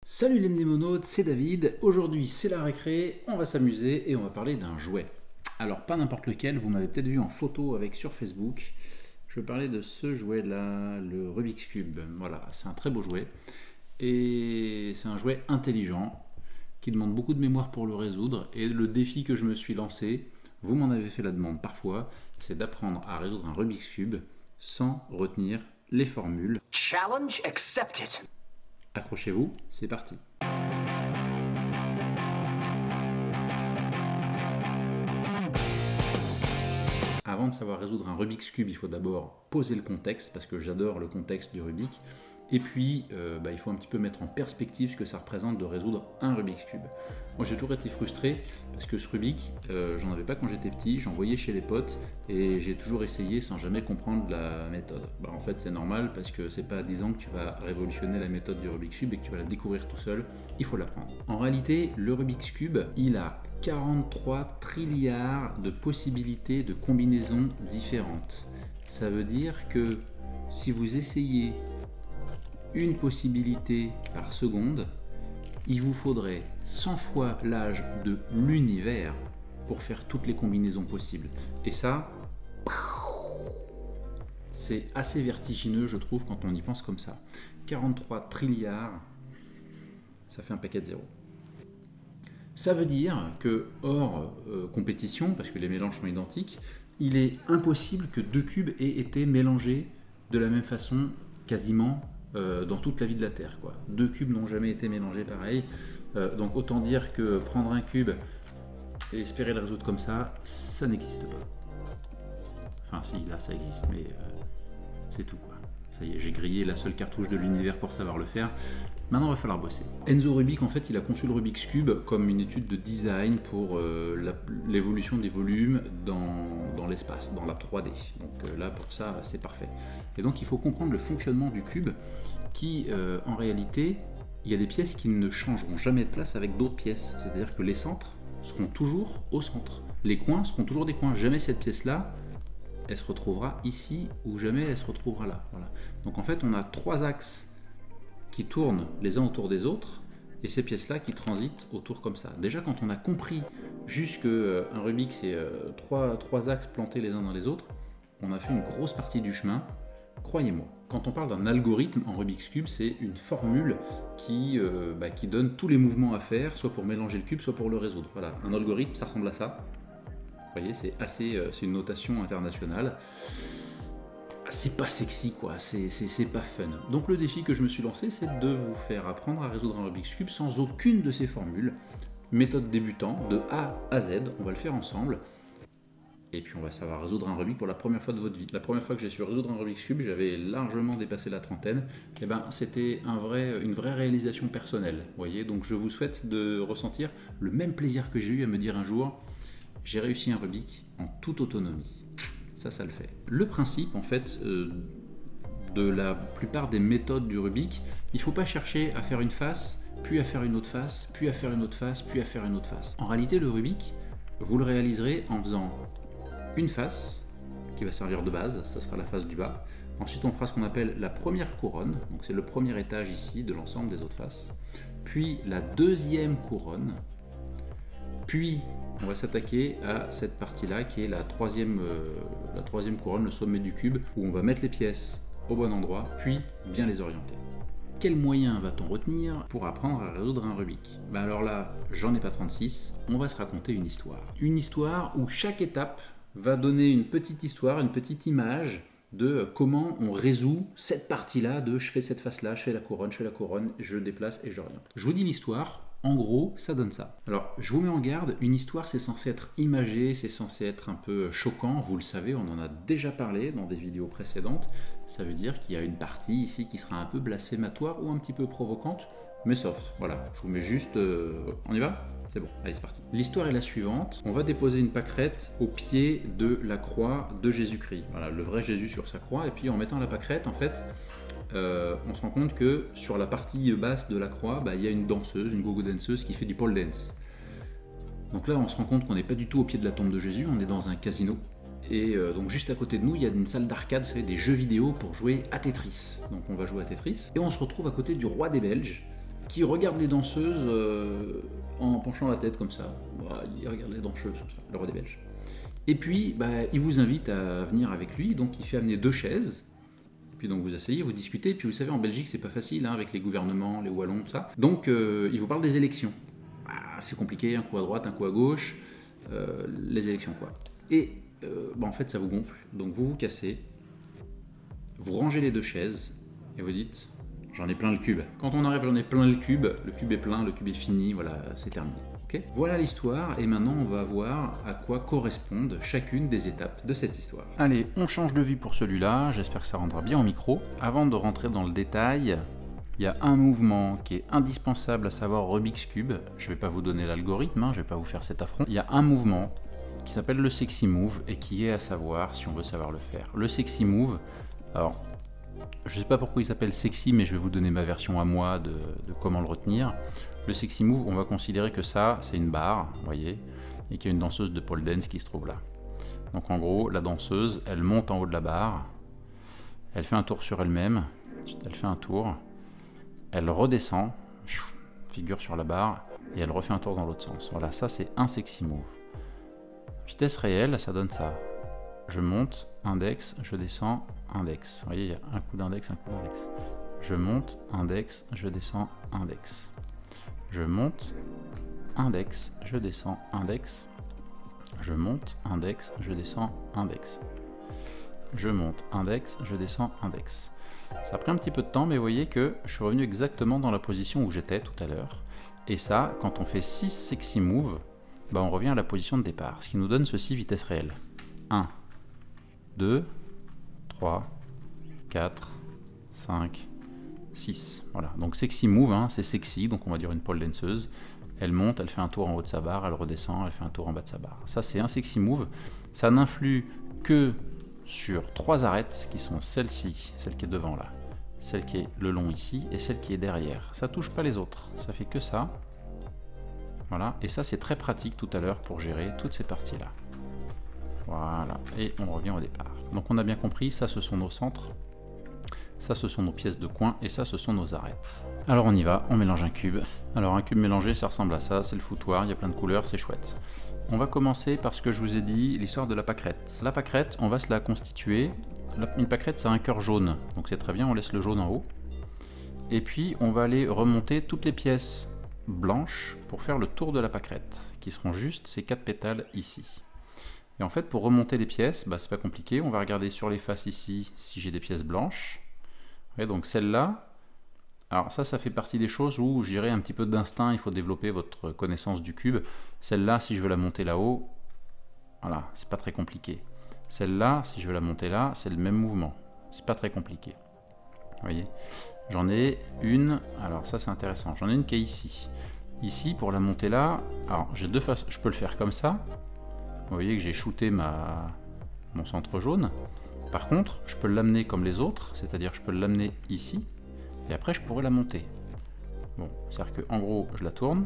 Salut les mnémonautes, c'est David. Aujourd'hui c'est la récré, on va s'amuser et on va parler d'un jouet. Alors pas n'importe lequel, vous m'avez peut-être vu en photo avec sur Facebook. Je vais parler de ce jouet là, le Rubik's Cube. Voilà, c'est un très beau jouet. Et c'est un jouet intelligent qui demande beaucoup de mémoire pour le résoudre. Et le défi que je me suis lancé, vous m'en avez fait la demande parfois, c'est d'apprendre à résoudre un Rubik's Cube sans retenir les formules. Challenge accepted. Accrochez-vous, c'est parti. Avant de savoir résoudre un Rubik's Cube, il faut d'abord poser le contexte, parce que j'adore le contexte du Rubik. Et puis, il faut un petit peu mettre en perspective ce que ça représente de résoudre un Rubik's Cube. Moi, j'ai toujours été frustré, parce que ce Rubik, j'en avais pas quand j'étais petit, j'en voyais chez les potes, et j'ai toujours essayé sans jamais comprendre la méthode. En fait, c'est normal, parce que c'est pas à 10 ans que tu vas révolutionner la méthode du Rubik's Cube et que tu vas la découvrir tout seul, il faut l'apprendre. En réalité, le Rubik's Cube, il a 43 trilliards de possibilités de combinaisons différentes. Ça veut dire que si vous essayez une possibilité par seconde, il vous faudrait 100 fois l'âge de l'univers pour faire toutes les combinaisons possibles. Et ça, c'est assez vertigineux, je trouve, quand on y pense comme ça. 43 trilliards, ça fait un paquet de zéros. Ça veut dire que, hors compétition, parce que les mélanges sont identiques, il est impossible que deux cubes aient été mélangés de la même façon, quasiment, dans toute la vie de la Terre, quoi. Deux cubes n'ont jamais été mélangés pareil. Donc autant dire que prendre un cube et espérer le résoudre comme ça, ça n'existe pas. Enfin si, là ça existe, mais c'est tout, quoi. Ça y est, j'ai grillé la seule cartouche de l'univers pour savoir le faire. Maintenant, il va falloir bosser. Enzo Rubik, en fait, il a conçu le Rubik's Cube comme une étude de design pour l'évolution des volumes dans l'espace, dans la 3D. Donc là, pour ça, c'est parfait. Et donc, il faut comprendre le fonctionnement du cube qui, en réalité, il y a des pièces qui ne changeront jamais de place avec d'autres pièces. C'est-à-dire que les centres seront toujours au centre. Les coins seront toujours des coins. Jamais cette pièce-là, elle se retrouvera ici ou jamais elle se retrouvera là. Voilà. Donc, en fait, on a trois axes qui tournent les uns autour des autres, et ces pièces-là qui transitent autour comme ça. Déjà, quand on a compris juste qu'un Rubik, c'est trois axes plantés les uns dans les autres, on a fait une grosse partie du chemin, croyez-moi. Quand on parle d'un algorithme en Rubik's Cube, c'est une formule qui donne tous les mouvements à faire, soit pour mélanger le cube, soit pour le résoudre. Voilà, un algorithme, ça ressemble à ça. Vous voyez, c'est une notation internationale. C'est pas sexy, quoi, c'est pas fun. Donc le défi que je me suis lancé, c'est de vous faire apprendre à résoudre un Rubik's Cube sans aucune de ces formules. Méthode débutant, de A à Z, on va le faire ensemble. Et puis on va savoir résoudre un Rubik pour la première fois de votre vie. La première fois que j'ai su résoudre un Rubik's Cube, j'avais largement dépassé la trentaine. Et c'était une vraie réalisation personnelle, vous voyez. Donc je vous souhaite de ressentir le même plaisir que j'ai eu à me dire un jour, j'ai réussi un Rubik en toute autonomie. Ça le fait. Le principe, en fait, de la plupart des méthodes du Rubik, il ne faut pas chercher à faire une face, puis à faire une autre face, puis à faire une autre face, puis à faire une autre face. En réalité, le Rubik, vous le réaliserez en faisant une face, qui va servir de base, ça sera la face du bas. Ensuite, on fera ce qu'on appelle la première couronne, donc c'est le premier étage ici de l'ensemble des autres faces. Puis la deuxième couronne, puis on va s'attaquer à cette partie-là qui est la troisième couronne, le sommet du cube, où on va mettre les pièces au bon endroit, puis bien les orienter. Quel moyen va-t-on retenir pour apprendre à résoudre un Rubik? Alors là, j'en ai pas 36, on va se raconter une histoire. Une histoire où chaque étape va donner une petite histoire, une petite image de comment on résout cette partie-là de je fais cette face-là, je fais la couronne, je déplace et j'oriente. Je vous dis l'histoire. En gros, ça donne ça. Alors, je vous mets en garde, une histoire, c'est censé être imagé, c'est censé être un peu choquant, vous le savez, on en a déjà parlé dans des vidéos précédentes. Ça veut dire qu'il y a une partie ici qui sera un peu blasphématoire ou un petit peu provocante, mais soft. Voilà, je vous mets juste... On y va ? C'est bon, allez, c'est parti. L'histoire est la suivante. On va déposer une pâquerette au pied de la croix de Jésus-Christ. Voilà, le vrai Jésus sur sa croix, et puis en mettant la pâquerette, en fait... on se rend compte que sur la partie basse de la croix, il y a une danseuse, une gogo danseuse qui fait du pole dance. Donc là, on se rend compte qu'on n'est pas du tout au pied de la tombe de Jésus, on est dans un casino. Et donc juste à côté de nous, il y a une salle d'arcade, vous savez, des jeux vidéo pour jouer à Tetris. Donc on va jouer à Tetris. Et on se retrouve à côté du roi des Belges, qui regarde les danseuses en penchant la tête comme ça. Voilà, il regarde les danseuses comme ça, le roi des Belges. Et puis, il vous invite à venir avec lui, donc il fait amener 2 chaises. Puis donc vous asseyez, vous discutez, puis vous savez, en Belgique, c'est pas facile, hein, avec les gouvernements, les wallons, tout ça. Donc, il vous parle des élections. C'est compliqué, un coup à droite, un coup à gauche, les élections, quoi. Et, en fait, ça vous gonfle. Donc, vous vous cassez, vous rangez les 2 chaises, et vous dites, j'en ai plein le cube. Quand on arrive, j'en ai plein le cube est plein, le cube est fini, voilà, c'est terminé. Okay, voilà l'histoire, et maintenant on va voir à quoi correspondent chacune des étapes de cette histoire. Allez, on change de vue pour celui-là, j'espère que ça rendra bien au micro. Avant de rentrer dans le détail, il y a un mouvement qui est indispensable, à savoir Rubik's Cube. Je ne vais pas vous donner l'algorithme, je ne vais pas vous faire cet affront. Il y a un mouvement qui s'appelle le Sexy Move, et qui est à savoir si on veut savoir le faire. Le Sexy Move, alors, je ne sais pas pourquoi il s'appelle Sexy, mais je vais vous donner ma version à moi de comment le retenir. Le Sexy Move, on va considérer que ça, c'est une barre, vous voyez, et qu'il y a une danseuse de pole dance qui se trouve là. Donc en gros, la danseuse, elle monte en haut de la barre, elle fait un tour sur elle-même, elle fait un tour, elle redescend, figure sur la barre, et elle refait un tour dans l'autre sens. Voilà, ça c'est un Sexy Move. Vitesse réelle, ça donne ça. Je monte, index, je descends, index. Vous voyez, il y a un coup d'index, un coup d'index. Je monte, index, je descends, index. Je monte, index, je descends, index. Je monte, index, je descends, index. Je monte, index, je descends, index. Ça a pris un petit peu de temps, mais vous voyez que je suis revenu exactement dans la position où j'étais tout à l'heure. Et ça, quand on fait 6 Sexy Moves, on revient à la position de départ, ce qui nous donne ceci, vitesse réelle. 1, 2, 3, 4, 5, 6. Voilà, donc Sexy Move, c'est sexy, donc on va dire une pole danseuse. Elle monte, elle fait un tour en haut de sa barre, elle redescend, elle fait un tour en bas de sa barre. Ça, c'est un Sexy Move. Ça n'influe que sur 3 arêtes qui sont celle-ci, celle qui est devant là, celle qui est le long ici et celle qui est derrière. Ça touche pas les autres, ça fait que ça. Voilà, et ça c'est très pratique tout à l'heure pour gérer toutes ces parties-là. Voilà, et on revient au départ. Donc on a bien compris, ça ce sont nos centres, ça ce sont nos pièces de coin, et ça ce sont nos arêtes. Alors on y va, on mélange un cube. Alors un cube mélangé, ça ressemble à ça, c'est le foutoir, il y a plein de couleurs, c'est chouette. On va commencer par ce que je vous ai dit, l'histoire de la pâquerette. La pâquerette, on va se la constituer. Une pâquerette, ça a un cœur jaune, donc c'est très bien, on laisse le jaune en haut. Et puis on va aller remonter toutes les pièces blanches pour faire le tour de la pâquerette, qui seront juste ces 4 pétales ici. Et en fait, pour remonter les pièces, c'est pas compliqué, on va regarder sur les faces ici si j'ai des pièces blanches. Et donc celle-là, alors ça fait partie des choses où je dirais un petit peu d'instinct, il faut développer votre connaissance du cube. Celle-là, si je veux la monter là-haut, voilà, c'est pas très compliqué. Celle-là, si je veux la monter là, c'est le même mouvement, c'est pas très compliqué. Vous voyez, j'en ai une, alors ça c'est intéressant, j'en ai une qui est ici. Ici, pour la monter là, alors j'ai 2 façons, je peux le faire comme ça. Vous voyez que j'ai shooté mon centre jaune. Par contre, je peux l'amener comme les autres, c'est-à-dire que je peux l'amener ici, et après je pourrais la monter. Bon, c'est-à-dire qu'en gros, je la tourne,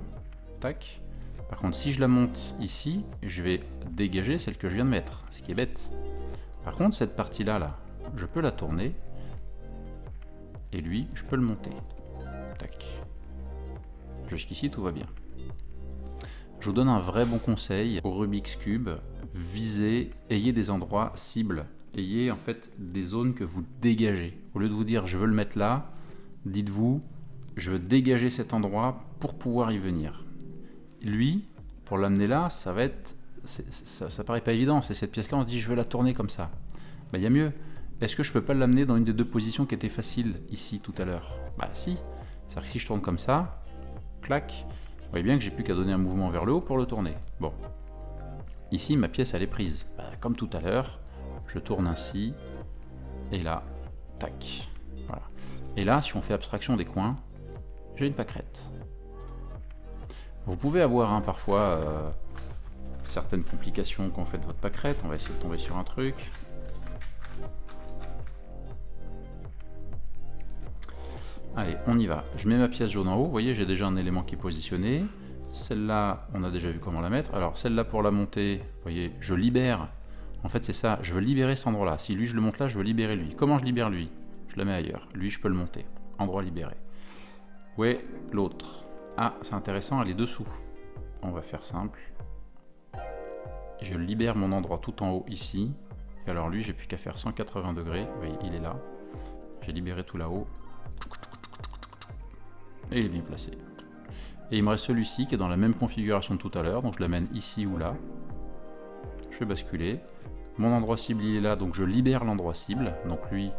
tac. Par contre, si je la monte ici, je vais dégager celle que je viens de mettre, ce qui est bête. Par contre, cette partie-là, je peux la tourner, et lui, je peux le monter. Tac. Jusqu'ici, tout va bien. Je vous donne un vrai bon conseil au Rubik's Cube, visez, ayez des endroits cibles, ayez en fait des zones que vous dégagez. Au lieu de vous dire je veux le mettre là, dites-vous je veux dégager cet endroit pour pouvoir y venir. Lui, pour l'amener là, ça va être, ça paraît pas évident, c'est cette pièce là, on se dit je veux la tourner comme ça. Il y a mieux, est-ce que je peux pas l'amener dans une des 2 positions qui étaient faciles ici tout à l'heure? Si, c'est-à-dire que si je tourne comme ça, clac, vous voyez bien que j'ai plus qu'à donner un mouvement vers le haut pour le tourner. Bon, ici ma pièce elle est prise. Comme tout à l'heure, je tourne ainsi, et là, tac. Voilà. Et là, si on fait abstraction des coins, j'ai une pâquerette. Vous pouvez avoir parfois certaines complications quand vous faites votre pâquerette. On va essayer de tomber sur un truc. Allez, on y va. Je mets ma pièce jaune en haut. Vous voyez, j'ai déjà un élément qui est positionné. Celle-là, on a déjà vu comment la mettre. Alors, celle-là, pour la monter, vous voyez, je libère. En fait, c'est ça. Je veux libérer cet endroit-là. Si lui, je le monte là, je veux libérer lui. Comment je libère lui? Je le mets ailleurs. Lui, je peux le monter. Endroit libéré. Ou Où est l'autre? Ah, c'est intéressant, elle est dessous. On va faire simple. Je libère mon endroit tout en haut ici. Et alors lui, j'ai plus qu'à faire 180 degrés. Vous voyez, il est là. J'ai libéré tout là-haut. Et il est bien placé. Et il me reste celui-ci qui est dans la même configuration que tout à l'heure. Donc je l'amène ici ou là. Je fais basculer. Mon endroit cible, il est là. Donc je libère l'endroit cible. Donc lui,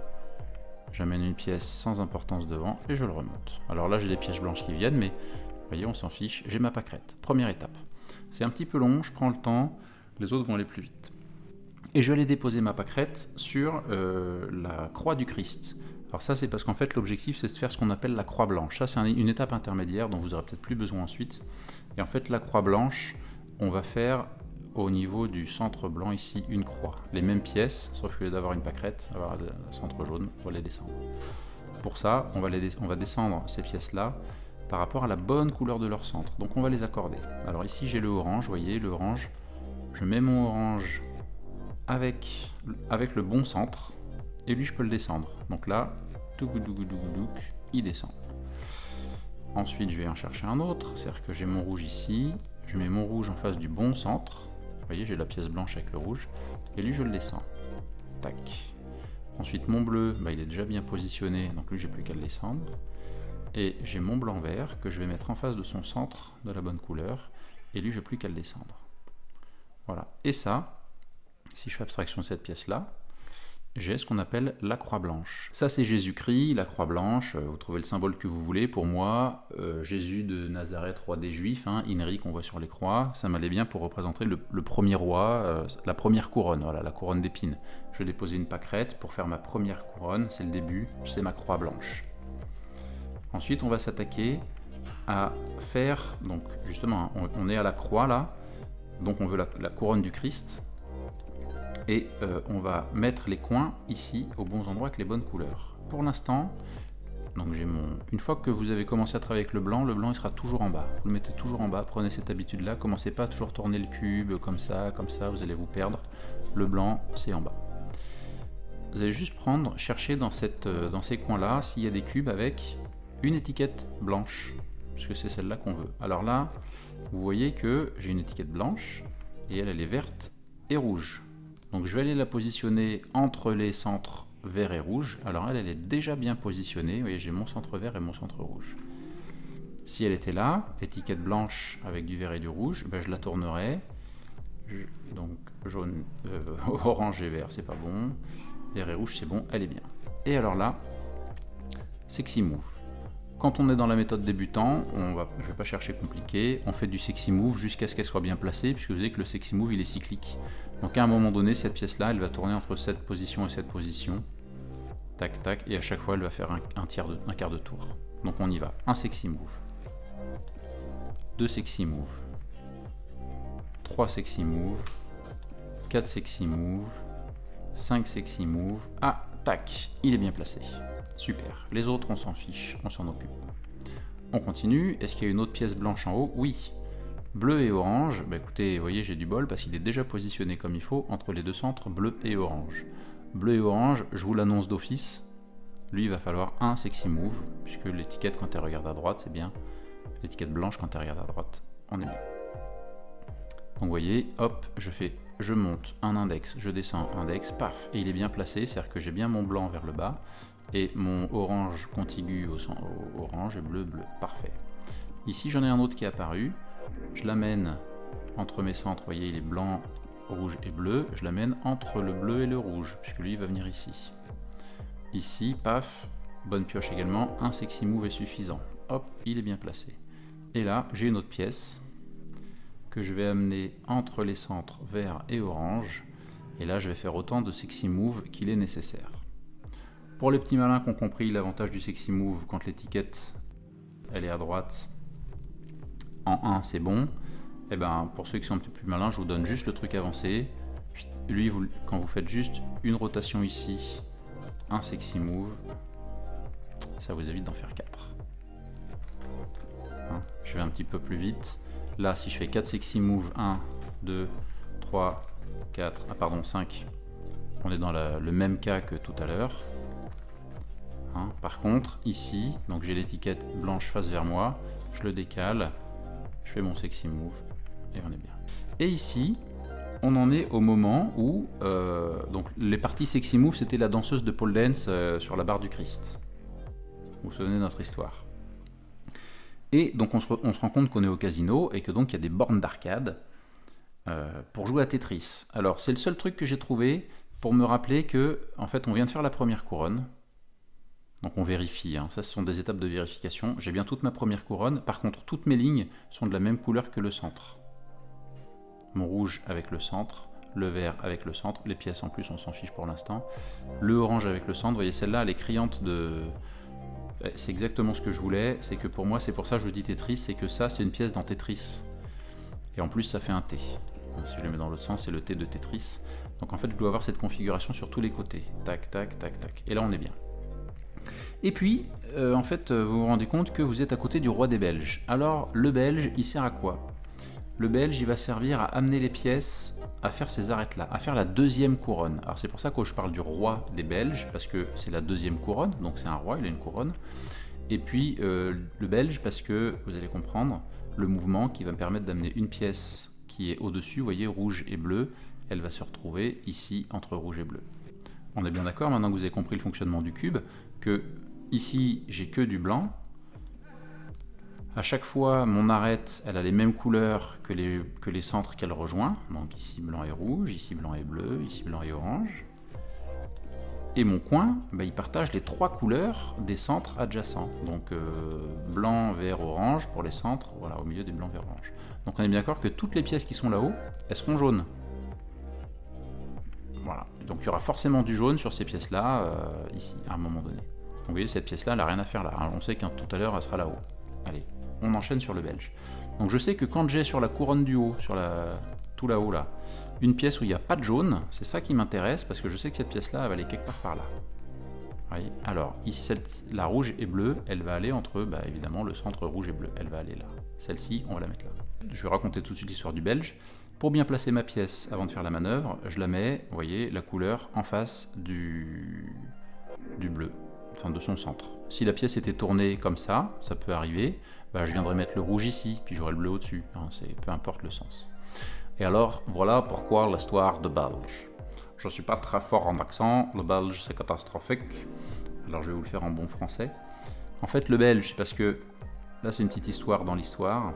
j'amène une pièce sans importance devant et je le remonte. Alors là, j'ai des pièces blanches qui viennent, mais vous voyez, on s'en fiche. J'ai ma pâquerette. Première étape. C'est un petit peu long, je prends le temps. Les autres vont aller plus vite. Et je vais aller déposer ma pâquerette sur la croix du Christ. Alors ça, c'est parce qu'en fait, l'objectif, c'est de faire ce qu'on appelle la croix blanche. Ça, c'est une étape intermédiaire dont vous n'aurez peut-être plus besoin ensuite. Et en fait, la croix blanche, on va faire au niveau du centre blanc ici une croix. Les mêmes pièces, sauf que d'avoir une pâquerette, avoir le centre jaune, on va les descendre. Pour ça, on va descendre ces pièces-là par rapport à la bonne couleur de leur centre. Donc on va les accorder. Alors ici, j'ai le orange, vous voyez, le orange. Je mets mon orange avec le bon centre. Et lui, je peux le descendre. Donc là, il descend. Ensuite, je vais en chercher un autre. C'est-à-dire que j'ai mon rouge ici. Je mets mon rouge en face du bon centre. Vous voyez, j'ai la pièce blanche avec le rouge. Et lui, je le descends. Tac. Ensuite, mon bleu, il est déjà bien positionné. Donc lui, j'ai plus qu'à le descendre. Et j'ai mon blanc vert que je vais mettre en face de son centre de la bonne couleur. Et lui, j'ai plus qu'à le descendre. Voilà. Et ça, si je fais abstraction de cette pièce-là, j'ai ce qu'on appelle la croix blanche. Ça, c'est Jésus-Christ, la croix blanche. Vous trouvez le symbole que vous voulez. Pour moi, Jésus de Nazareth, roi des Juifs, Inri qu'on voit sur les croix, ça m'allait bien pour représenter le premier roi, la première couronne, voilà, la couronne d'épines. Je vais déposer une pâquerette pour faire ma première couronne. C'est le début, c'est ma croix blanche. Ensuite, on va s'attaquer à faire, donc justement, on est à la croix là, donc on veut la couronne du Christ. Et on va mettre les coins ici aux bons endroits avec les bonnes couleurs. Pour l'instant, donc une fois que vous avez commencé à travailler avec le blanc il sera toujours en bas. Vous le mettez toujours en bas, prenez cette habitude-là, commencez pas à toujours tourner le cube comme ça, vous allez vous perdre. Le blanc, c'est en bas. Vous allez juste chercher dans ces coins-là s'il y a des cubes avec une étiquette blanche, puisque c'est celle-là qu'on veut. Alors là, vous voyez que j'ai une étiquette blanche et elle est verte et rouge. Donc je vais aller la positionner entre les centres vert et rouge. Alors elle est déjà bien positionnée. Vous voyez, j'ai mon centre vert et mon centre rouge. Si elle était là, étiquette blanche avec du vert et du rouge, je la tournerai. Donc jaune, orange et vert, c'est pas bon. Vert et rouge, c'est bon, elle est bien. Et alors là, sexy move. Quand on est dans la méthode débutant, je ne vais pas chercher compliqué, on fait du sexy move jusqu'à ce qu'elle soit bien placée, puisque vous savez que le sexy move il est cyclique. Donc à un moment donné, cette pièce-là, elle va tourner entre cette position et cette position. Tac, tac, et à chaque fois, elle va faire un quart de tour. Donc on y va. Un sexy move. 2 sexy move. 3 sexy move. 4 sexy move. 5 sexy move. Ah, tac, il est bien placé. Super. Les autres, on s'en fiche, on s'en occupe. On continue. Est-ce qu'il y a une autre pièce blanche en haut? Oui. Bleu et orange. Écoutez, vous voyez, j'ai du bol parce qu'il est déjà positionné comme il faut entre les deux centres, bleu et orange. Bleu et orange, je vous l'annonce d'office. Lui, il va falloir un sexy move, puisque l'étiquette, quand elle regarde à droite, c'est bien. L'étiquette blanche, quand elle regarde à droite, on est bien. Donc vous voyez, hop, je monte un index, je descends un index, paf, et il est bien placé, c'est-à-dire que j'ai bien mon blanc vers le bas, et mon orange contigu au orange et bleu, bleu, parfait. Ici, j'en ai un autre qui est apparu, je l'amène entre mes centres, vous voyez, il est blanc, rouge et bleu, je l'amène entre le bleu et le rouge, puisque lui, il va venir ici. Ici, paf, bonne pioche également, un sexy move est suffisant. Hop, il est bien placé. Et là, j'ai une autre pièce que je vais amener entre les centres vert et orange. Et là, je vais faire autant de sexy move qu'il est nécessaire. Pour les petits malins qui ont compris l'avantage du sexy move, quand l'étiquette elle est à droite, en 1 c'est bon. Et ben pour ceux qui sont un petit peu plus malins, je vous donne juste le truc avancé. Lui, quand vous faites juste une rotation ici, un sexy move, ça vous évite d'en faire 4. Je vais un petit peu plus vite. Là, si je fais 4 sexy moves, 1, 2, 3, 4, 5, on est dans le même cas que tout à l'heure. hein. Par contre, ici, donc j'ai l'étiquette blanche face vers moi, je le décale, je fais mon sexy move, et on est bien. Et ici, on en est au moment où, donc les parties sexy move, c'était la danseuse de pole dance sur la barre du Christ. Vous vous souvenez de notre histoire. Et donc on se rend compte qu'on est au casino, et que donc il y a des bornes d'arcade pour jouer à Tetris. Alors c'est le seul truc que j'ai trouvé pour me rappeler que, en fait, on vient de faire la première couronne. Donc on vérifie, hein. Ça ce sont des étapes de vérification. J'ai bien toute ma première couronne, par contre toutes mes lignes sont de la même couleur que le centre. Mon rouge avec le centre, le vert avec le centre, les pièces en plus on s'en fiche pour l'instant. Le orange avec le centre, vous voyez celle-là elle est criante de... C'est exactement ce que je voulais, c'est que pour moi, c'est pour ça que je dis Tetris, c'est que ça c'est une pièce dans Tetris. Et en plus ça fait un T. Si je le mets dans l'autre sens, c'est le T de Tetris. Donc en fait je dois avoir cette configuration sur tous les côtés. Tac, tac, tac, tac. Et là on est bien. Et puis, en fait, vous vous rendez compte que vous êtes à côté du roi des Belges. Alors, le Belge, il sert à quoi? Le Belge, il va servir à amener les pièces, à faire ces arêtes-là, à faire la deuxième couronne. Alors c'est pour ça que je parle du roi des Belges, parce que c'est la deuxième couronne, donc c'est un roi, il a une couronne. Et puis, le Belge, parce que, vous allez comprendre, le mouvement qui va me permettre d'amener une pièce qui est au-dessus, vous voyez, rouge et bleu, elle va se retrouver ici, entre rouge et bleu. On est bien d'accord, maintenant que vous avez compris le fonctionnement du cube, que ici, j'ai que du blanc. À chaque fois, mon arête, elle a les mêmes couleurs que les centres qu'elle rejoint. Donc ici, blanc et rouge, ici, blanc et bleu, ici, blanc et orange. Et mon coin, bah, il partage les trois couleurs des centres adjacents. Donc blanc, vert, orange pour les centres, voilà, au milieu des blancs, vert, orange. Donc on est bien d'accord que toutes les pièces qui sont là-haut, elles seront jaunes. Voilà. Donc il y aura forcément du jaune sur ces pièces-là, ici, à un moment donné. Donc vous voyez, cette pièce-là, elle n'a rien à faire là. Alors, on sait que tout à l'heure, elle sera là-haut. Allez, on enchaîne sur le Belge. Donc je sais que quand j'ai sur la couronne du haut, sur tout là-haut, là, une pièce où il n'y a pas de jaune, c'est ça qui m'intéresse, parce que je sais que cette pièce-là, elle va aller quelque part par là. Voyez. Alors, ici, la rouge et bleue, elle va aller entre, bah, évidemment, le centre rouge et bleu. Elle va aller là. Celle-ci, on va la mettre là. Je vais raconter tout de suite l'histoire du Belge. Pour bien placer ma pièce avant de faire la manœuvre, je la mets, vous voyez, la couleur en face du bleu, enfin de son centre. Si la pièce était tournée comme ça peut arriver, bah, je viendrais mettre le rouge ici, puis j'aurai le bleu au-dessus, hein, peu importe le sens. Et alors, voilà pourquoi l'histoire de Belge. Je ne suis pas très fort en accent, le belge c'est catastrophique, alors je vais vous le faire en bon français. En fait, le belge, c'est parce que, là c'est une petite histoire dans l'histoire,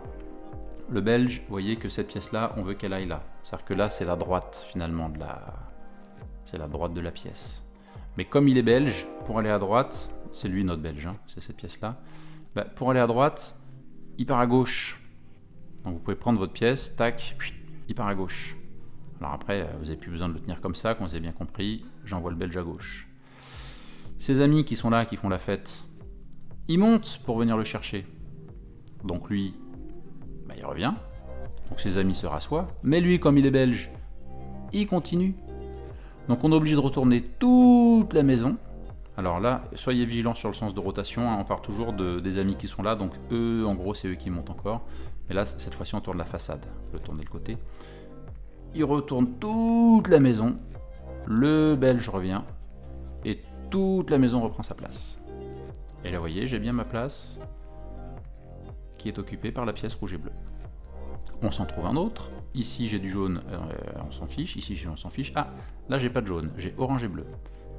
le belge, vous voyez que cette pièce-là, on veut qu'elle aille là. C'est-à-dire que là, c'est la droite, finalement, c'est la droite de la pièce. Mais comme il est belge, pour aller à droite, c'est lui notre belge, hein, c'est cette pièce-là, bah, pour aller à droite, il part à gauche. Donc vous pouvez prendre votre pièce, tac, il part à gauche. Alors après, vous n'avez plus besoin de le tenir comme ça, quand vous avez bien compris, j'envoie le belge à gauche. Ses amis qui sont là, qui font la fête, ils montent pour venir le chercher. Donc lui, bah, il revient, donc ses amis se rassoient, mais lui, comme il est belge, il continue. Donc on est obligé de retourner toute la maison. Alors là, soyez vigilants sur le sens de rotation, hein, on part toujours des amis qui sont là, donc eux, en gros, c'est eux qui montent encore. Mais là, cette fois-ci, on tourne la façade, je vais tourner le côté. Il retourne toute la maison, le belge revient, et toute la maison reprend sa place. Et là, vous voyez, j'ai bien ma place, qui est occupée par la pièce rouge et bleue. On s'en trouve un autre. Ici, j'ai du jaune, on s'en fiche. Ici, on s'en fiche. Ah, là, j'ai pas de jaune, j'ai orange et bleu.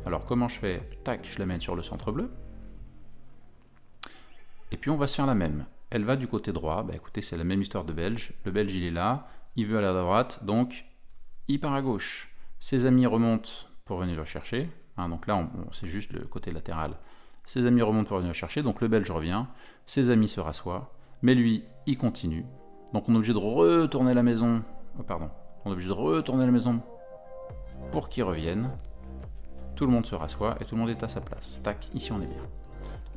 Alors, comment je fais? Tac, je l'amène sur le centre bleu. Et puis, on va se faire la même. Elle va du côté droit. Bah, écoutez, c'est la même histoire de belge. Le belge, il est là. Il veut aller à droite. Donc, il part à gauche. Ses amis remontent pour venir le chercher. Hein, donc là, c'est juste le côté latéral. Ses amis remontent pour venir le chercher. Donc, le belge revient. Ses amis se rassoient. Mais lui, il continue. Donc on est obligé de retourner la maison. Oh, pardon. On est obligé de retourner la maison pour qu'ils reviennent. Tout le monde se rassoit et tout le monde est à sa place. Tac, ici on est bien.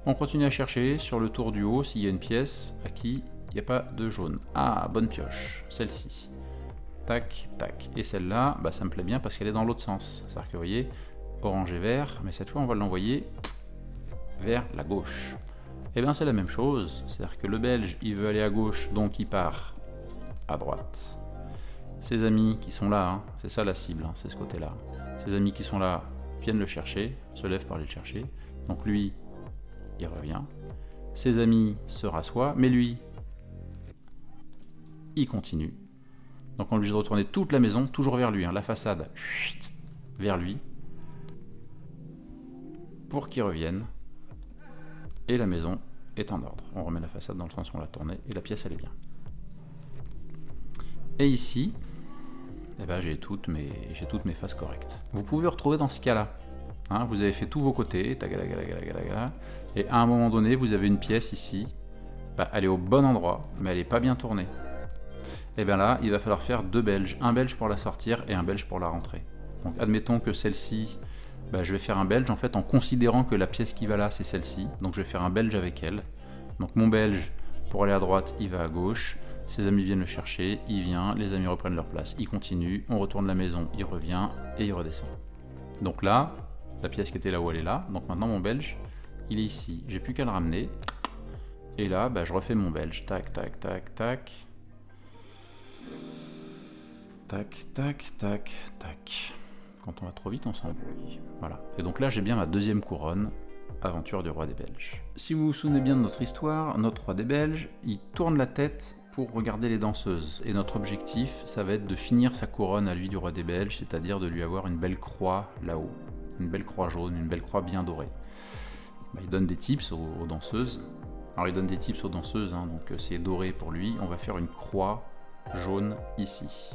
On continue à chercher sur le tour du haut s'il y a une pièce à qui il n'y a pas de jaune. Ah, bonne pioche, celle-ci. Tac, tac. Et celle-là, bah, ça me plaît bien parce qu'elle est dans l'autre sens. C'est-à-dire que vous voyez, orange et vert, mais cette fois on va l'envoyer vers la gauche. Et bien c'est la même chose, c'est-à-dire que le belge il veut aller à gauche, donc il part à droite. Ses amis qui sont là, hein, c'est ça la cible, hein, c'est ce côté-là. Ses amis qui sont là viennent le chercher, se lèvent pour aller le chercher. Donc lui, il revient. Ses amis se rassoient, mais lui, il continue. Donc on est obligé de retourner toute la maison, toujours vers lui, hein, la façade, chut, vers lui, pour qu'il revienne. Et la maison est en ordre. On remet la façade dans le sens où on l'a tournée, et la pièce elle est bien. Et ici, eh ben, j'ai toutes mes faces correctes. Vous pouvez retrouver dans ce cas-là. Hein, vous avez fait tous vos côtés, et à un moment donné, vous avez une pièce ici, bah, elle est au bon endroit, mais elle n'est pas bien tournée. Et bien là, il va falloir faire deux belges, un belge pour la sortir et un belge pour la rentrer. Donc admettons que celle-ci, bah, je vais faire un belge en fait en considérant que la pièce qui va là, c'est celle-ci, donc je vais faire un belge avec elle. Donc mon belge, pour aller à droite, il va à gauche. Ses amis viennent le chercher, il vient, les amis reprennent leur place, il continue, on retourne la maison, il revient et il redescend. Donc là, la pièce qui était là où elle est là, donc maintenant mon belge, il est ici. J'ai plus qu'à le ramener. Et là, bah, je refais mon belge. Tac, tac, tac, tac. Tac, tac, tac, tac. Quand on va trop vite, on s'embrouille. Voilà. Et donc là, j'ai bien ma deuxième couronne. Aventure du roi des Belges. Si vous vous souvenez bien de notre histoire, notre roi des Belges, il tourne la tête pour regarder les danseuses. Et notre objectif, ça va être de finir sa couronne à lui du roi des Belges, c'est-à-dire de lui avoir une belle croix là-haut. Une belle croix jaune, une belle croix bien dorée. Bah, il donne des tips aux danseuses. Alors il donne des tips aux danseuses, hein, donc c'est doré pour lui. On va faire une croix jaune ici.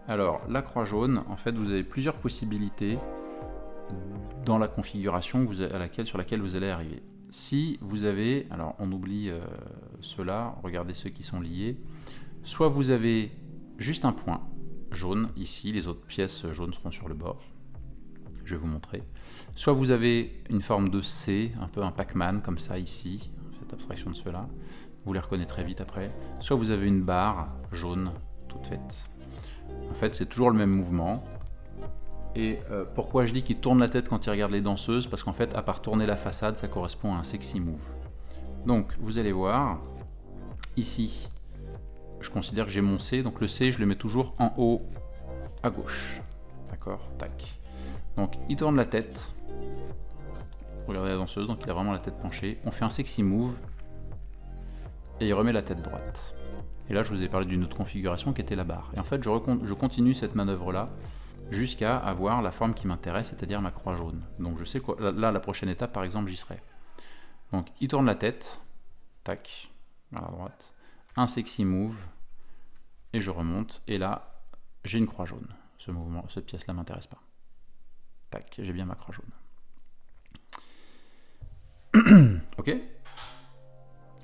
Alors la croix jaune, en fait vous avez plusieurs possibilités dans la configuration sur laquelle vous allez arriver. Si vous avez, alors on oublie ceux-là, regardez ceux qui sont liés, soit vous avez juste un point jaune ici, les autres pièces jaunes seront sur le bord, je vais vous montrer, soit vous avez une forme de C, un peu un Pac-Man comme ça ici, faites abstraction de ceux-là, vous les reconnaîtrez vite après, soit vous avez une barre jaune toute faite. En fait c'est toujours le même mouvement. Et pourquoi je dis qu'il tourne la tête quand il regarde les danseuses? Parce qu'en fait, à part tourner la façade, ça correspond à un sexy move. Donc, vous allez voir, ici, je considère que j'ai mon C, donc le C, je le mets toujours en haut à gauche. D'accord? Tac. Donc, il tourne la tête. Regardez la danseuse, donc il a vraiment la tête penchée. On fait un sexy move, et il remet la tête droite. Et là, je vous ai parlé d'une autre configuration qui était la barre. Et en fait, je continue cette manœuvre-là, jusqu'à avoir la forme qui m'intéresse, c'est-à-dire ma croix jaune. Donc je sais quoi, là la prochaine étape par exemple j'y serai. Donc il tourne la tête, tac, à la droite, un sexy move, et je remonte, et là j'ai une croix jaune. Ce mouvement, cette pièce-là m'intéresse pas. Tac, j'ai bien ma croix jaune. Ok.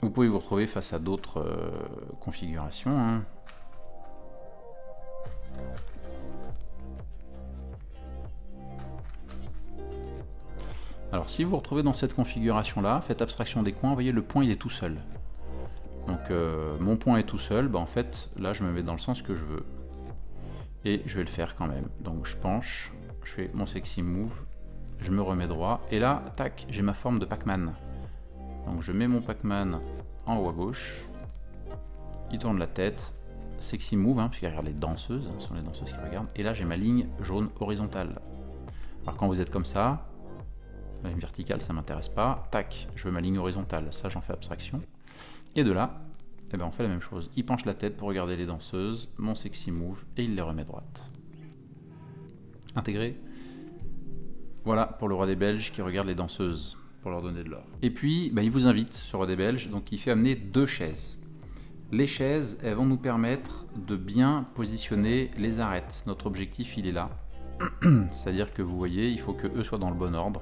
Vous pouvez vous retrouver face à d'autres configurations, hein. Alors si vous vous retrouvez dans cette configuration là, faites abstraction des coins, vous voyez le point il est tout seul. Donc mon point est tout seul, bah, en fait là je me mets dans le sens que je veux. Et je vais le faire quand même. Donc je penche, je fais mon sexy move, je me remets droit, et là, tac, j'ai ma forme de Pac-Man. Donc je mets mon Pac-Man en haut à gauche, il tourne la tête, sexy move, hein, puisqu'il regarde les danseuses, ce sont les danseuses qui regardent, et là j'ai ma ligne jaune horizontale. Alors quand vous êtes comme ça, la ligne verticale ça m'intéresse pas, tac, je veux ma ligne horizontale, ça j'en fais abstraction, et de là, eh ben, on fait la même chose, il penche la tête pour regarder les danseuses, mon sexy move, et il les remet droite. Intégré. Voilà pour le roi des Belges qui regarde les danseuses, pour leur donner de l'or. Et puis, bah, il vous invite, ce roi des Belges, donc il fait amener 2 chaises. Les chaises, elles vont nous permettre de bien positionner les arêtes. Notre objectif, il est là. C'est-à-dire que vous voyez, il faut que eux soient dans le bon ordre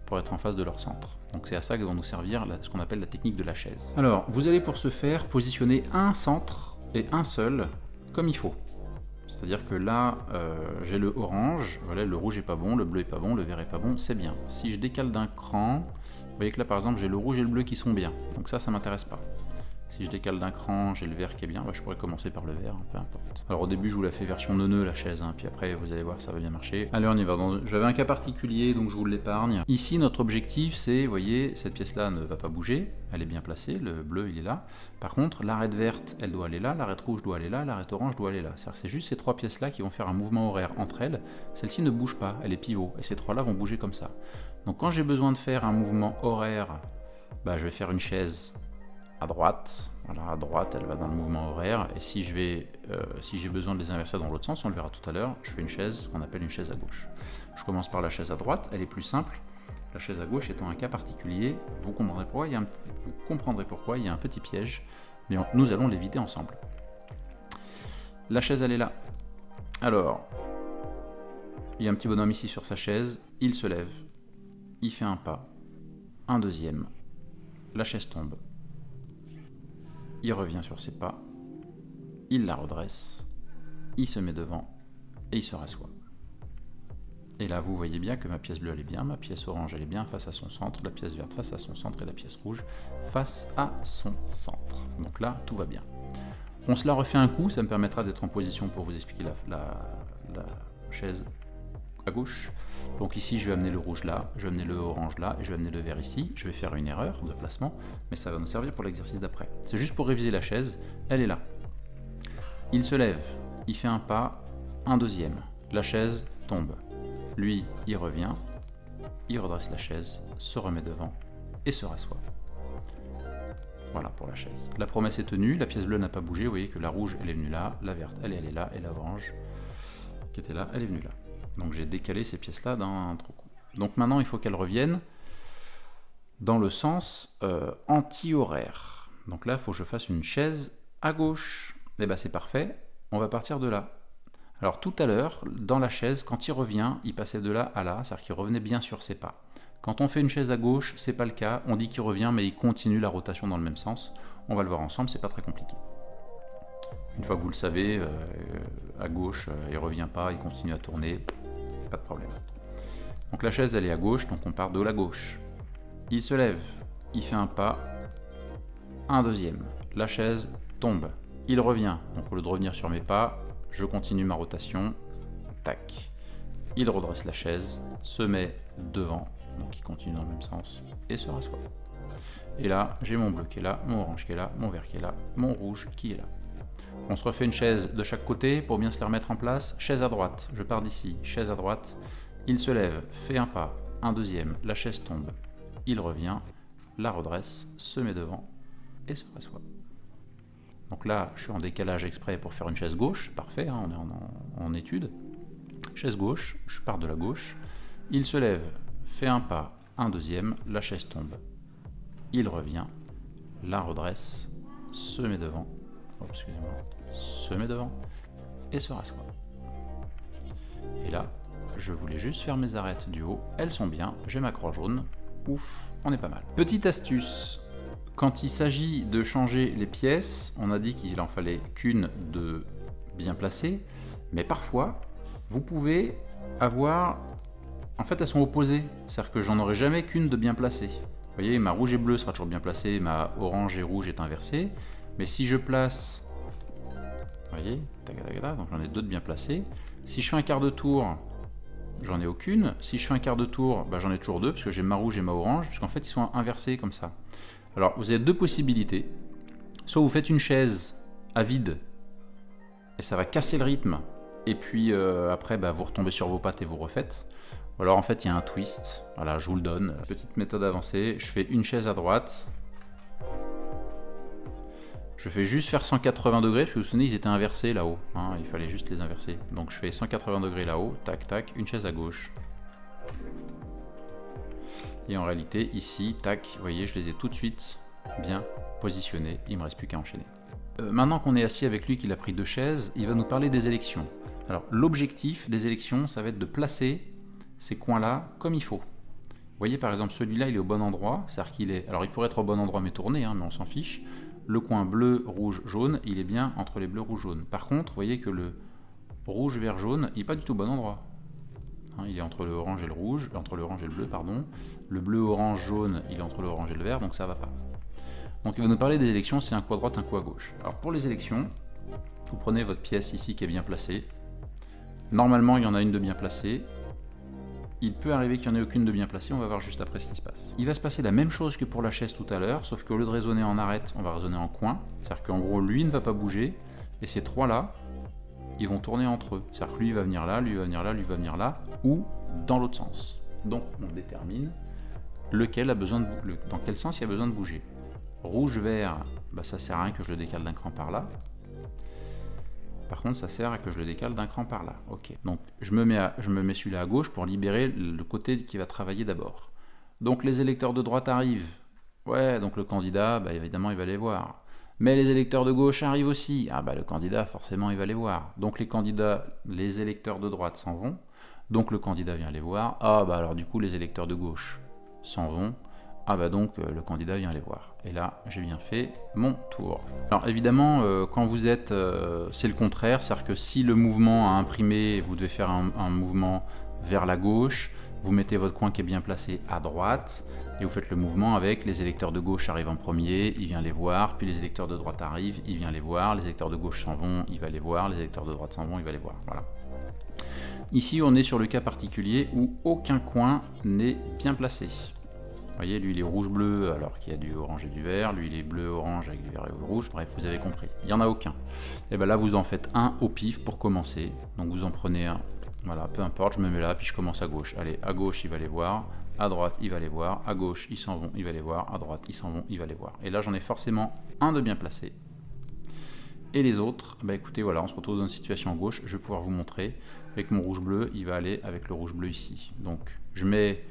pour être en face de leur centre. Donc c'est à ça que va nous servir ce qu'on appelle la technique de la chaise. Alors, vous allez pour ce faire positionner un centre et un seul, comme il faut. C'est-à-dire que là, j'ai le orange, voilà, le rouge est pas bon, le bleu est pas bon, le vert est pas bon, c'est bien. Si je décale d'un cran, vous voyez que là par exemple j'ai le rouge et le bleu qui sont bien, donc ça m'intéresse pas. Si je décale d'un cran, j'ai le vert qui est bien, bah, je pourrais commencer par le vert, peu importe. Alors au début je vous la fais version neuneu la chaise, hein, puis après vous allez voir ça va bien marcher. Allez on y va, j'avais un cas particulier donc je vous l'épargne. Ici notre objectif c'est, vous voyez, cette pièce là ne va pas bouger, elle est bien placée, le bleu il est là. Par contre l'arête verte elle doit aller là, l'arête rouge doit aller là, l'arête orange doit aller là. C'est-à-dire que c'est juste ces 3 pièces là qui vont faire un mouvement horaire entre elles, celle-ci ne bouge pas, elle est pivot, et ces 3 là vont bouger comme ça. Donc quand j'ai besoin de faire un mouvement horaire bah, je vais faire une chaise à droite. Voilà, à droite, elle va dans le mouvement horaire. Et si j'ai besoin de les inverser dans l'autre sens, on le verra tout à l'heure, je fais une chaise qu'on appelle une chaise à gauche. Je commence par la chaise à droite, elle est plus simple. La chaise à gauche étant un cas particulier, vous comprendrez pourquoi il y a un petit piège, mais nous allons l'éviter ensemble. La chaise, elle est là. Alors, il y a un petit bonhomme ici sur sa chaise, il se lève, il fait un pas, un deuxième, la chaise tombe, il revient sur ses pas, il la redresse, il se met devant et il se rassoit. Et là, vous voyez bien que ma pièce bleue, elle est bien, ma pièce orange, elle est bien face à son centre, la pièce verte face à son centre et la pièce rouge face à son centre. Donc là, tout va bien. On se la refait un coup, ça me permettra d'être en position pour vous expliquer la chaise à gauche. Donc ici, je vais amener le rouge là, je vais amener le orange là, et je vais amener le vert ici. Je vais faire une erreur de placement, mais ça va nous servir pour l'exercice d'après. C'est juste pour réviser la chaise, elle est là. Il se lève, il fait un pas, un deuxième. La chaise tombe. Lui, il revient, il redresse la chaise, se remet devant et se rassoit. Voilà pour la chaise. La promesse est tenue, la pièce bleue n'a pas bougé, vous voyez que la rouge, elle est venue là, la verte, elle est là, et la orange, qui était là, elle est venue là. Donc j'ai décalé ces pièces-là d'un trop coup. Donc maintenant, il faut qu'elles reviennent dans le sens anti-horaire. Donc là, il faut que je fasse une chaise à gauche. Et bien c'est parfait, on va partir de là. Alors tout à l'heure, dans la chaise, quand il revient, il passait de là à là, c'est-à-dire qu'il revenait bien sur ses pas. Quand on fait une chaise à gauche, c'est pas le cas, on dit qu'il revient, mais il continue la rotation dans le même sens. On va le voir ensemble, c'est pas très compliqué. Une fois que vous le savez, à gauche, il revient pas, il continue à tourner, pas de problème. Donc la chaise, elle est à gauche, donc on part de la gauche. Il se lève, il fait un pas, un deuxième. La chaise tombe, il revient, donc au lieu de revenir sur mes pas, je continue ma rotation, tac. Il redresse la chaise, se met devant, donc il continue dans le même sens, et se rassoit. Et là, j'ai mon bleu qui est là, mon orange qui est là, mon vert qui est là, mon rouge qui est là. On se refait une chaise de chaque côté pour bien se les remettre en place. Chaise à droite, je pars d'ici, chaise à droite. Il se lève, fait un pas, un deuxième, la chaise tombe. Il revient, la redresse, se met devant et se rassoit. Donc là, je suis en décalage exprès pour faire une chaise gauche, parfait, hein, on est en étude. Chaise gauche, je pars de la gauche. Il se lève, fait un pas, un deuxième, la chaise tombe. Il revient, la redresse, se met devant, se met devant et se rassoit. Et là, je voulais juste faire mes arêtes du haut, elles sont bien, j'ai ma croix jaune, ouf, on est pas mal. Petite astuce, quand il s'agit de changer les pièces, on a dit qu'il en fallait qu'une de bien placée, mais parfois, vous pouvez avoir... En fait, elles sont opposées, c'est-à-dire que j'en aurai jamais qu'une de bien placée. Vous voyez, ma rouge et bleue sera toujours bien placée, ma orange et rouge est inversée, mais si je place... Vous voyez, donc j'en ai deux de bien placées. Si je fais un quart de tour, j'en ai aucune. Si je fais un quart de tour, bah, j'en ai toujours deux, parce que j'ai ma rouge et ma orange, puisqu'en fait, ils sont inversés comme ça. Alors, vous avez deux possibilités. Soit vous faites une chaise à vide, et ça va casser le rythme, et puis après, bah, vous retombez sur vos pattes et vous refaites. Ou alors, en fait, il y a un twist. Voilà, je vous le donne. Petite méthode avancée. Je fais une chaise à droite. Je fais juste faire 180 degrés, parce que vous vous souvenez, ils étaient inversés là-haut. Hein, il fallait juste les inverser. Donc, je fais 180 degrés là-haut. Tac, tac. Une chaise à gauche. Et en réalité, ici, tac, vous voyez, je les ai tout de suite bien positionnés. Il ne me reste plus qu'à enchaîner. Maintenant qu'on est assis avec lui, qu'il a pris deux chaises, il va nous parler des élections. Alors, l'objectif des élections, ça va être de placer ces coins-là comme il faut. Vous voyez, par exemple, celui-là, il est au bon endroit. C'est-à-dire qu'il est... Alors, il pourrait être au bon endroit, mais tourné, hein, mais on s'en fiche. Le coin bleu, rouge, jaune, il est bien entre les bleus, rouge, jaune. Par contre, vous voyez que le rouge, vert, jaune, il n'est pas du tout au bon endroit. Hein, il est entre le orange et le rouge, entre le orange et le bleu, pardon. Le bleu, orange, jaune, il est entre le orange et le vert, donc ça va pas. Donc il va nous parler des élections, c'est un coup à droite, un coup à gauche. Alors pour les élections, vous prenez votre pièce ici qui est bien placée. Normalement, il y en a une de bien placée. Il peut arriver qu'il n'y en ait aucune de bien placée, on va voir juste après ce qui se passe. Il va se passer la même chose que pour la chaise tout à l'heure, sauf qu'au lieu de raisonner en arête, on va raisonner en coin. C'est-à-dire qu'en gros, lui ne va pas bouger, et ces trois-là, ils vont tourner entre eux. C'est-à-dire que lui va venir là, lui va venir là, lui va venir là, ou dans l'autre sens. Donc on détermine lequel a besoin de, dans quel sens il y a besoin de bouger. Rouge, vert, bah, ça sert à rien que je le décale d'un cran par là. Par contre, ça sert à que je le décale d'un cran par là. Ok. Donc, je me mets celui-là à gauche pour libérer le côté qui va travailler d'abord. Donc, les électeurs de droite arrivent. Ouais, donc le candidat, bah, évidemment, il va les voir. Mais les électeurs de gauche arrivent aussi. Ah bah le candidat, forcément, il va les voir. Donc les électeurs de droite s'en vont. Donc le candidat vient les voir. Ah bah alors du coup, les électeurs de gauche s'en vont. Ah bah donc le candidat vient les voir. Et là, j'ai bien fait mon tour. Alors évidemment, quand vous êtes... c'est le contraire, c'est-à-dire que si le mouvement a imprimé, vous devez faire un mouvement vers la gauche, vous mettez votre coin qui est bien placé à droite, et vous faites le mouvement avec les électeurs de gauche arrivent en premier, il vient les voir, puis les électeurs de droite arrivent, il vient les voir, les électeurs de gauche s'en vont, il va les voir, les électeurs de droite s'en vont, il va les voir. Voilà. Ici, on est sur le cas particulier où aucun coin n'est bien placé. Vous voyez, lui il est rouge-bleu alors qu'il y a du orange et du vert, lui il est bleu-orange avec du vert et du rouge, bref, vous avez compris. Il n'y en a aucun. Et bien là, vous en faites un au pif pour commencer. Donc vous en prenez un, voilà, peu importe, je me mets là, puis je commence à gauche. Allez, à gauche, il va les voir, à droite, il va les voir, à gauche, ils s'en vont, il va les voir, à droite, ils s'en vont, il va les voir. Et là, j'en ai forcément un de bien placé. Et les autres, bah écoutez, voilà, on se retrouve dans une situation à gauche, je vais pouvoir vous montrer. Avec mon rouge-bleu, il va aller avec le rouge-bleu ici. Donc, je mets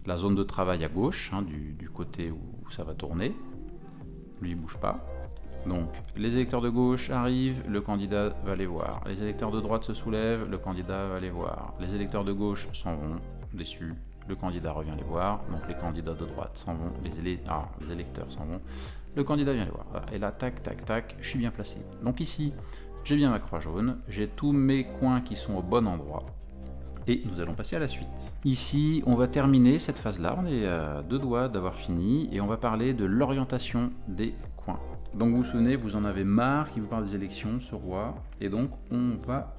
la zone de travail à gauche, hein, du côté où ça va tourner. Lui, il ne bouge pas. Donc, les électeurs de gauche arrivent, le candidat va les voir. Les électeurs de droite se soulèvent, le candidat va les voir. Les électeurs de gauche s'en vont, déçus. Le candidat revient les voir. Donc, les candidats de droite s'en vont, les électeurs s'en vont. Le candidat vient les voir. Et là, tac, tac, tac, je suis bien placé. Donc ici, j'ai bien ma croix jaune. J'ai tous mes coins qui sont au bon endroit. Et nous allons passer à la suite. Ici, on va terminer cette phase-là. On est à 2 doigts d'avoir fini. Et on va parler de l'orientation des coins. Donc vous vous souvenez, vous en avez marre qui vous parle des élections, ce roi. Et donc, on va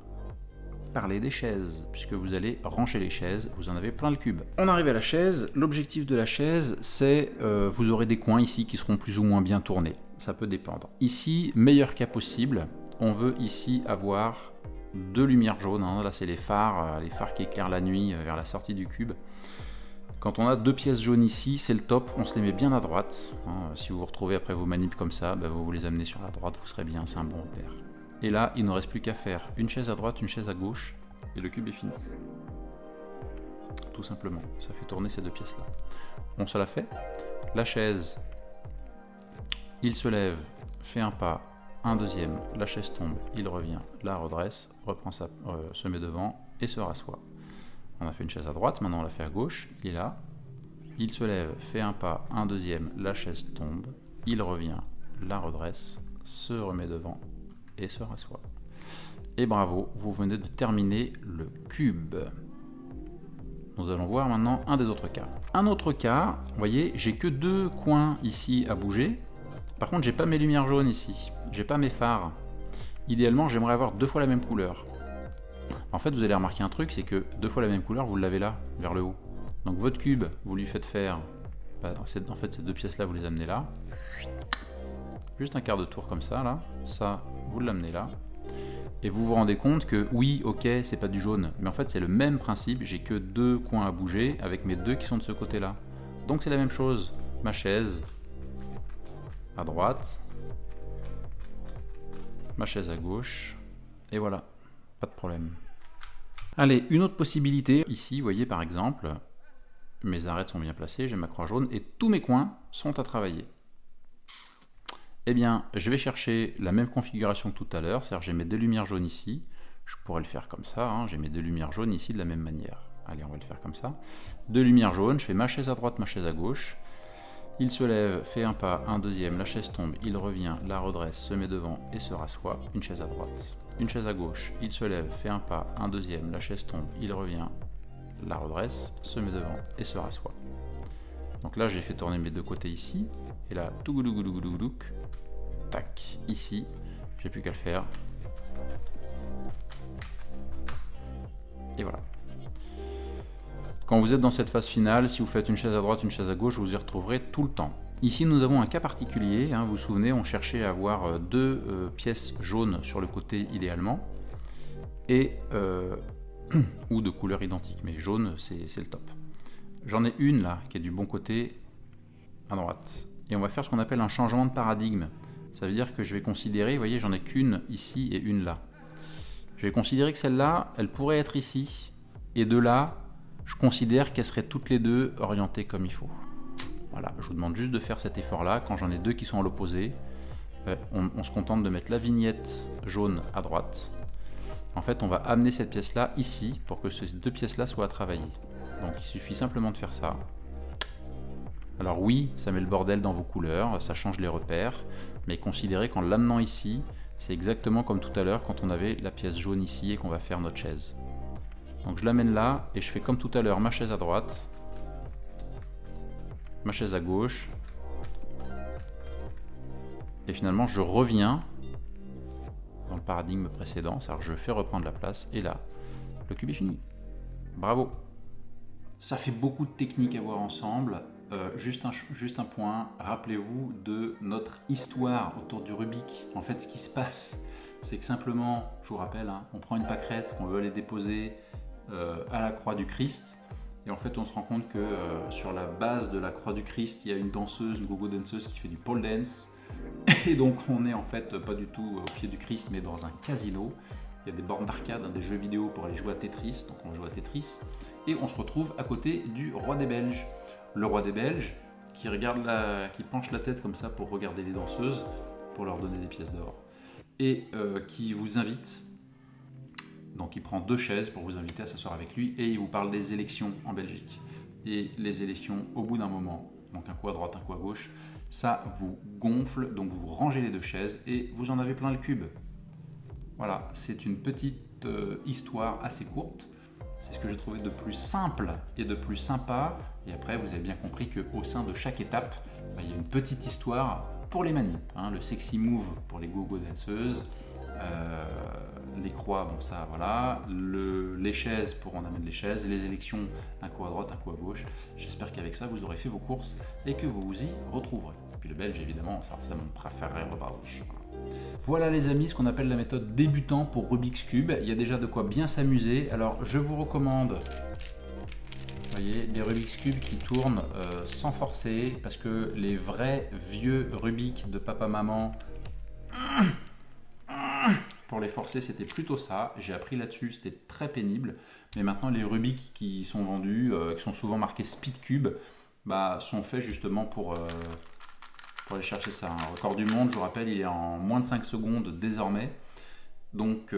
parler des chaises, puisque vous allez ranger les chaises, vous en avez plein le cube. On arrive à la chaise, l'objectif de la chaise, c'est, vous aurez des coins ici qui seront plus ou moins bien tournés, ça peut dépendre. Ici, meilleur cas possible, on veut ici avoir 2 lumières jaunes, hein. Là c'est les phares qui éclairent la nuit vers la sortie du cube. Quand on a 2 pièces jaunes ici, c'est le top, on se les met bien à droite. Hein. Si vous vous retrouvez après vos manips comme ça, bah, vous les amenez sur la droite, vous serez bien, c'est un bon repère. Et là, il ne reste plus qu'à faire une chaise à droite, une chaise à gauche, et le cube est fini. Tout simplement, ça fait tourner ces 2 pièces-là. On se la fait. La chaise, il se lève, fait un pas, un deuxième, la chaise tombe, il revient, la redresse, reprend se met devant et se rassoit. On a fait une chaise à droite, maintenant on la fait à gauche, il est là, il se lève, fait un pas, un deuxième, la chaise tombe, il revient, la redresse, se remet devant et se rassoit. Et bravo, vous venez de terminer le cube. Nous allons voir maintenant un des autres cas. Un autre cas, vous voyez, j'ai que 2 coins ici à bouger. Par contre, j'ai pas mes lumières jaunes ici, j'ai pas mes phares. Idéalement, j'aimerais avoir 2 fois la même couleur. En fait, vous allez remarquer un truc, c'est que 2 fois la même couleur, vous l'avez là, vers le haut. Donc votre cube, vous lui faites faire, en fait ces 2 pièces-là, vous les amenez là. Juste un quart de tour comme ça, là. Ça, vous l'amenez là. Et vous vous rendez compte que, oui, ok, c'est pas du jaune, mais en fait c'est le même principe, j'ai que 2 coins à bouger, avec mes 2 qui sont de ce côté-là. Donc c'est la même chose, ma chaise à droite, ma chaise à gauche, et voilà, pas de problème. Allez, une autre possibilité, ici, vous voyez par exemple, mes arêtes sont bien placées, j'ai ma croix jaune, et tous mes coins sont à travailler. Eh bien, je vais chercher la même configuration que tout à l'heure, c'est-à-dire j'ai mes 2 lumières jaunes ici, je pourrais le faire comme ça, hein, j'ai mes 2 lumières jaunes ici de la même manière. Allez, on va le faire comme ça. 2 lumières jaunes, je fais ma chaise à droite, ma chaise à gauche, il se lève, fait un pas, un deuxième, la chaise tombe, il revient, la redresse, se met devant et se rassoit, une chaise à droite. Une chaise à gauche, il se lève, fait un pas, un deuxième, la chaise tombe, il revient, la redresse, se met devant et se rassoit. Donc là, j'ai fait tourner mes 2 côtés ici, et là, tout goulou, tac, ici, j'ai plus qu'à le faire. Et voilà. Quand vous êtes dans cette phase finale, si vous faites une chaise à droite, une chaise à gauche, vous y retrouverez tout le temps. Ici, nous avons un cas particulier, hein, vous vous souvenez, on cherchait à avoir 2 pièces jaunes sur le côté idéalement, et ou de couleurs identiques, mais jaune, c'est le top. J'en ai une là qui est du bon côté à droite. Et on va faire ce qu'on appelle un changement de paradigme. Ça veut dire que je vais considérer, vous voyez, j'en ai qu'une ici et une là. Je vais considérer que celle-là, elle pourrait être ici. Et de là, je considère qu'elles seraient toutes les deux orientées comme il faut. Voilà, je vous demande juste de faire cet effort-là. Quand j'en ai deux qui sont à l'opposé, on se contente de mettre la vignette jaune à droite. En fait, on va amener cette pièce-là ici pour que ces deux pièces-là soient à travailler. Donc il suffit simplement de faire ça. Alors oui, ça met le bordel dans vos couleurs, ça change les repères, mais considérez qu'en l'amenant ici, c'est exactement comme tout à l'heure quand on avait la pièce jaune ici et qu'on va faire notre chaise. Donc je l'amène là et je fais comme tout à l'heure, ma chaise à droite, ma chaise à gauche, et finalement je reviens dans le paradigme précédent, c'est-à-dire je fais reprendre la place, et là, le cube est fini. Bravo! Ça fait beaucoup de techniques à voir ensemble. Juste un point, rappelez-vous de notre histoire autour du Rubik. En fait, ce qui se passe, c'est que simplement, je vous rappelle, hein, on prend une pâquerette qu'on veut aller déposer à la croix du Christ, et en fait, on se rend compte que sur la base de la croix du Christ, il y a une danseuse, une gogo danseuse qui fait du pole dance, et donc on est en fait pas du tout au pied du Christ, mais dans un casino. Il y a des bornes d'arcade, hein, des jeux vidéo pour aller jouer à Tetris, donc on joue à Tetris, et on se retrouve à côté du roi des Belges. Le roi des Belges qui penche la tête comme ça pour regarder les danseuses, pour leur donner des pièces d'or, et qui vous invite, donc il prend 2 chaises pour vous inviter à s'asseoir avec lui, et il vous parle des élections en Belgique. Et les élections, au bout d'un moment, donc un coup à droite, un coup à gauche, ça vous gonfle, donc vous rangez les 2 chaises, et vous en avez plein le cube. Voilà, c'est une petite histoire assez courte. C'est ce que j'ai trouvé de plus simple et de plus sympa. Et après, vous avez bien compris qu'au sein de chaque étape, il y a une petite histoire pour les manips. Hein, le sexy move pour les go-go danseuses, les croix, bon ça voilà, les chaises pour on amène les chaises, les élections, un coup à droite, un coup à gauche. J'espère qu'avec ça, vous aurez fait vos courses et que vous vous y retrouverez. Et puis le belge, évidemment, ça c'est mon préféré au belge. Voilà les amis, ce qu'on appelle la méthode débutant pour Rubik's Cube. Il y a déjà de quoi bien s'amuser. Alors je vous recommande, vous voyez, des Rubik's Cube qui tournent sans forcer, parce que les vrais vieux Rubik de papa-maman, pour les forcer c'était plutôt ça. J'ai appris là-dessus, c'était très pénible. Mais maintenant les Rubik qui sont vendus, qui sont souvent marqués Speed Cube, sont faits justement pour aller chercher ça. Un record du monde, je vous rappelle, il est en moins de 5 secondes désormais. Donc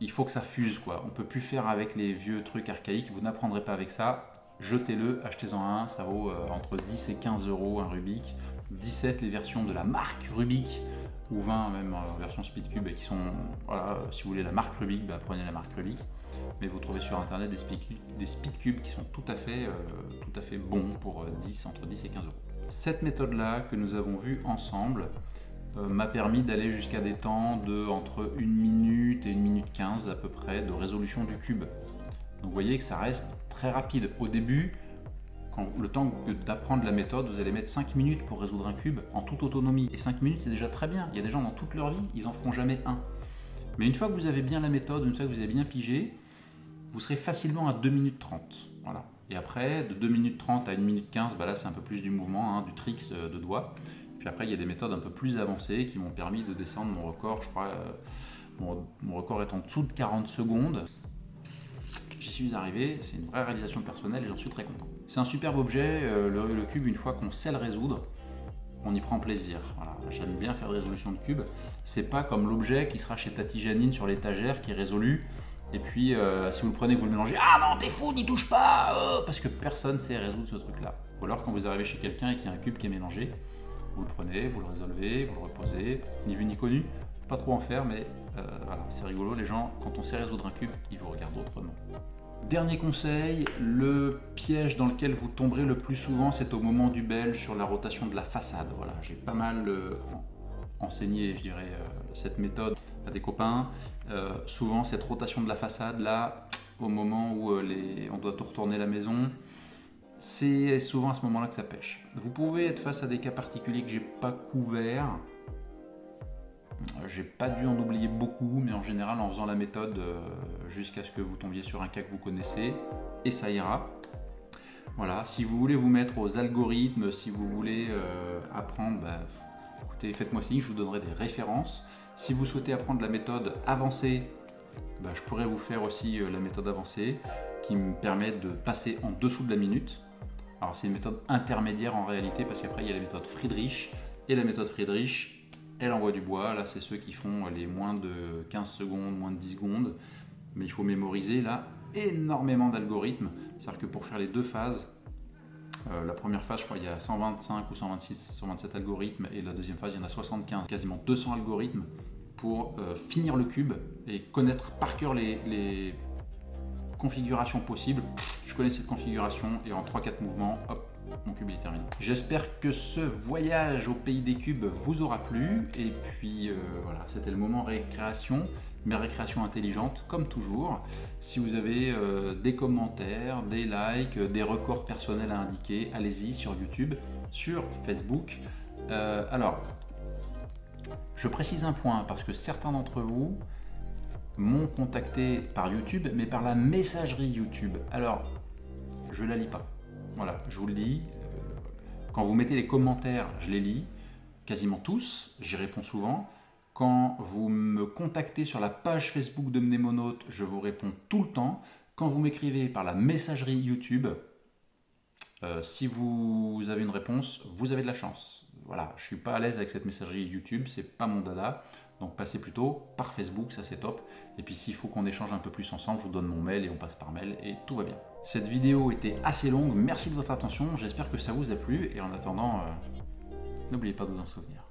il faut que ça fuse, quoi. On ne peut plus faire avec les vieux trucs archaïques. Vous n'apprendrez pas avec ça. Jetez-le, achetez-en un. Ça vaut entre 10 et 15 € un Rubik. 17 les versions de la marque Rubik, ou 20 même version Speedcube, et qui sont, voilà, si vous voulez la marque Rubik, prenez la marque Rubik. Mais vous trouvez sur internet des Speedcube qui sont tout à fait bons pour entre 10 et 15 €. Cette méthode-là que nous avons vue ensemble m'a permis d'aller jusqu'à des temps de entre 1 minute et 1 minute 15 à peu près de résolution du cube. Donc vous voyez que ça reste très rapide. Au début, le temps d'apprendre la méthode, vous allez mettre 5 minutes pour résoudre un cube en toute autonomie. Et 5 minutes, c'est déjà très bien. Il y a des gens dans toute leur vie, ils n'en feront jamais un. Mais une fois que vous avez bien la méthode, une fois que vous avez bien pigé, vous serez facilement à 2 minutes 30. Voilà. Et après, de 2 minutes 30 à 1 minute 15, là c'est un peu plus du mouvement, hein, du tricks de doigts. Puis après, il y a des méthodes un peu plus avancées qui m'ont permis de descendre mon record. Je crois, mon record est en dessous de 40 secondes. J'y suis arrivé, c'est une vraie réalisation personnelle et j'en suis très content. C'est un superbe objet, le cube, une fois qu'on sait le résoudre, on y prend plaisir. Voilà. J'aime bien faire des résolutions de cubes. C'est pas comme l'objet qui sera chez Tati Janine sur l'étagère qui est résolu. Et puis, si vous le prenez, vous le mélangez. Ah non, t'es fou, n'y touche pas, parce que personne sait résoudre ce truc-là. Ou alors, quand vous arrivez chez quelqu'un et qu'il y a un cube qui est mélangé, vous le prenez, vous le résolvez, vous le reposez, ni vu ni connu. Pas trop en faire, mais voilà, c'est rigolo. Les gens, quand on sait résoudre un cube, ils vous regardent autrement. Dernier conseil, le piège dans lequel vous tomberez le plus souvent, c'est au moment du belge sur la rotation de la façade. Voilà, j'ai pas mal enseigné, je dirais, cette méthode à des copains. Souvent, cette rotation de la façade, là, au moment où on doit tout retourner la maison, c'est souvent à ce moment-là que ça pêche. Vous pouvez être face à des cas particuliers que j'ai pas couverts. J'ai pas dû en oublier beaucoup, mais en général, en faisant la méthode jusqu'à ce que vous tombiez sur un cas que vous connaissez, et ça ira. Voilà, si vous voulez vous mettre aux algorithmes, si vous voulez apprendre, écoutez, faites-moi signe, je vous donnerai des références. Si vous souhaitez apprendre la méthode avancée, je pourrais vous faire aussi la méthode avancée qui me permet de passer en dessous de la minute. Alors c'est une méthode intermédiaire en réalité parce qu'après il y a la méthode Friedrich et la méthode Friedrich, elle envoie du bois. Là c'est ceux qui font les moins de 15 secondes, moins de 10 secondes. Mais il faut mémoriser là énormément d'algorithmes. C'est-à-dire que pour faire les deux phases, la première phase je crois il y a 125 ou 126, 127 algorithmes et la deuxième phase il y en a 75, quasiment 200 algorithmes pour finir le cube et connaître par cœur les configurations possibles. Je connais cette configuration et en 3-4 mouvements, hop, mon cube est terminé. J'espère que ce voyage au pays des cubes vous aura plu et puis voilà, c'était le moment récréation, mais récréation intelligente comme toujours. Si vous avez des commentaires, des likes, des records personnels à indiquer, allez-y sur YouTube, sur Facebook. Alors, je précise un point parce que certains d'entre vous m'ont contacté par YouTube, mais par la messagerie YouTube. Alors, je la lis pas. Voilà, je vous le dis. Quand vous mettez les commentaires, je les lis, quasiment tous, j'y réponds souvent. Quand vous me contactez sur la page Facebook de Mnémonaute, je vous réponds tout le temps. Quand vous m'écrivez par la messagerie YouTube, si vous avez une réponse, vous avez de la chance. Voilà, je suis pas à l'aise avec cette messagerie YouTube, c'est pas mon dada. Donc passez plutôt par Facebook, ça c'est top. Et puis s'il faut qu'on échange un peu plus ensemble, je vous donne mon mail et on passe par mail et tout va bien. Cette vidéo était assez longue, merci de votre attention, j'espère que ça vous a plu et en attendant, n'oubliez pas de vous en souvenir.